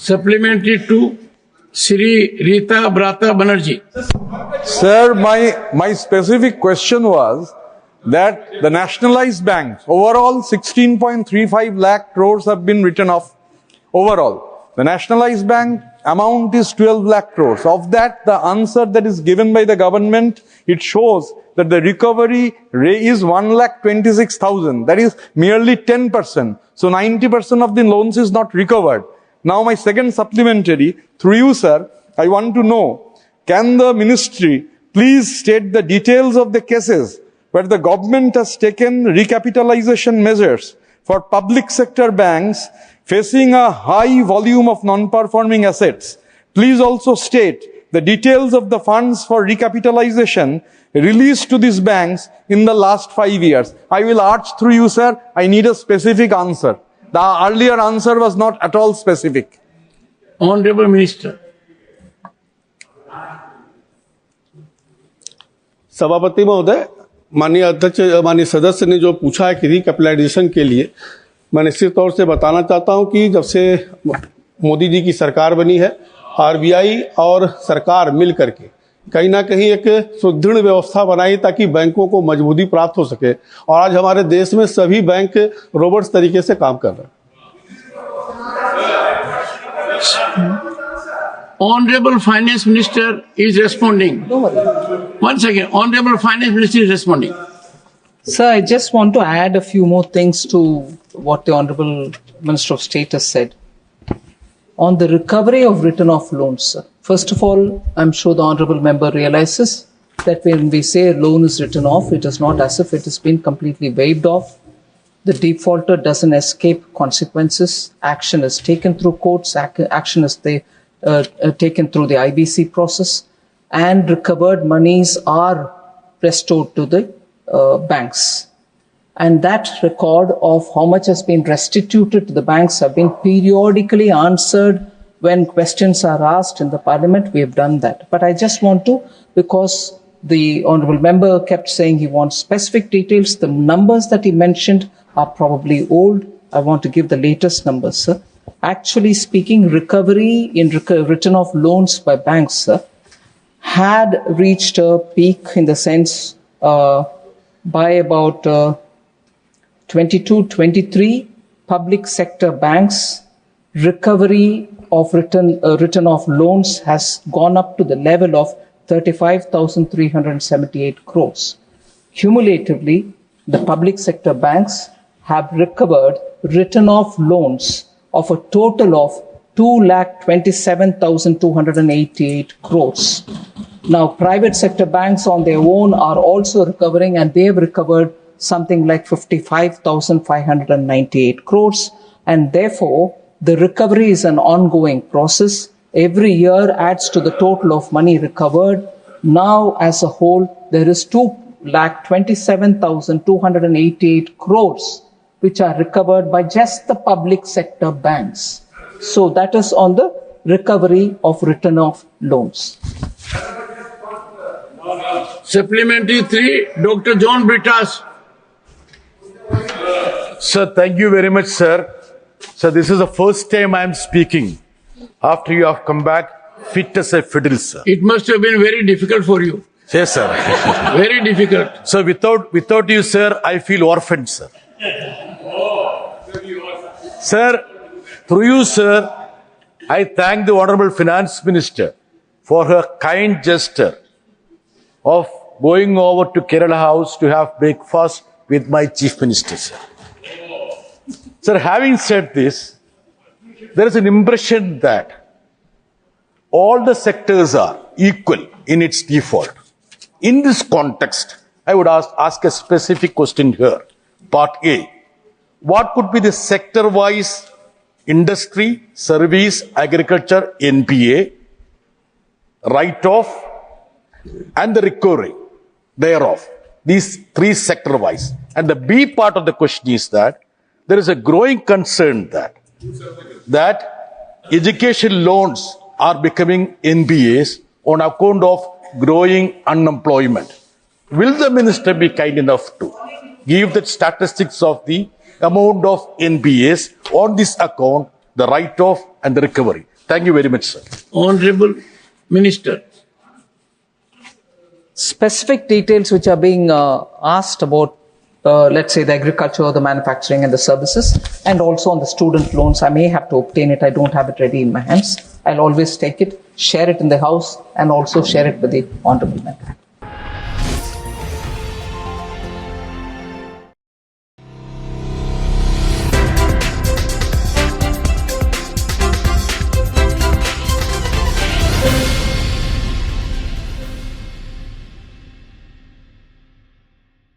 Supplementary to Sri Rita Brata Banerjee. Sir, my specific question was that the nationalized banks, overall 16.35 lakh crores have been written off. Overall, the nationalized bank amount is 12 lakh crores. Of that, the answer that is given by the government, it shows that the recovery rate is 1,26,000. That is merely 10%. So 90% of the loans is not recovered. Now my second supplementary, through you, sir, I want to know, can the ministry please state the details of the cases where the government has taken recapitalization measures for public sector banks facing a high volume of non-performing assets? Please also state the details of the funds for recapitalization released to these banks in the last 5 years. I will urge through you, sir, I need a specific answer. The earlier answer was not at all specific. Honorable Minister. सभापति महोदय, माननीय अध्यक्ष, माननीय सदस्य ने जो पूछा है कि रिकैपिटलाइजेशन के लिए, मैं निश्चित तौर से बताना चाहता हूं कि जब से मोदी जी की सरकार बनी है, आरबीआई और सरकार मिल करके कहीं ना कहीं एक सुदृढ़ व्यवस्था बनाई ताकि बैंकों को मजबूती प्राप्त हो सके, और आज हमारे देश में सभी बैंक रोबोट्स तरीके से काम कर रहे हैं। Honorable Finance Minister is responding. One second. Honorable Finance Minister is responding. Sir, I just want to add a few more things to what the Honorable Minister of State has said. On the recovery of written-off loans, sir. First of all, I'm sure the Honorable Member realizes that when we say a loan is written off, it is not as if it has been completely waived off. The defaulter doesn't escape consequences. Action is taken through courts. Action is taken through the IBC process, and recovered monies are restored to the banks. And that record of how much has been restituted to the banks have been periodically answered when questions are asked in the parliament. We have done that. But I just want to, because the honorable member kept saying he wants specific details, the numbers that he mentioned are probably old. I want to give the latest numbers, sir. Actually speaking, recovery in written off loans by banks, sir, had reached a peak in the sense by about 22-23 public sector banks, recovery of written off loans has gone up to the level of 35,378 crores. Cumulatively, the public sector banks have recovered written off loans of a total of 2,27,288 crores. Now, private sector banks on their own are also recovering, and they have recovered something like 55,598 crores. And therefore, the recovery is an ongoing process. Every year adds to the total of money recovered. Now, as a whole, there is 2,27,288 crores which are recovered by just the public sector banks. So that is on the recovery of written off loans. Supplementary 3, Dr. John Brittas. Sir, thank you very much, sir. Sir, this is the first time I am speaking after you have come back fit as a fiddle, sir. It must have been very difficult for you. Yes, sir. Very difficult. So without you, sir, I feel orphaned, sir. Sir, through you, sir, I thank the Honorable Finance Minister for her kind gesture of going over to Kerala House to have breakfast with my Chief Minister, sir. Sir, having said this, there is an impression that all the sectors are equal in its default. In this context, I would ask a specific question here. Part A. What could be the sector-wise industry, service, agriculture, NPA, write-off, and the recovery thereof? These three sector-wise. And the B part of the question is that there is a growing concern that education loans are becoming NPAs on account of growing unemployment. Will the minister be kind enough to give the statistics of the amount of NPAs on this account the write-off and the recovery. Thank you very much, sir. Honorable Minister. Specific details which are being asked about, let's say, the agriculture, the manufacturing and the services, and also on the student loans, I may have to obtain it. I don't have it ready in my hands. I'll always take it, share it in the House, and also share it with the Honorable Member.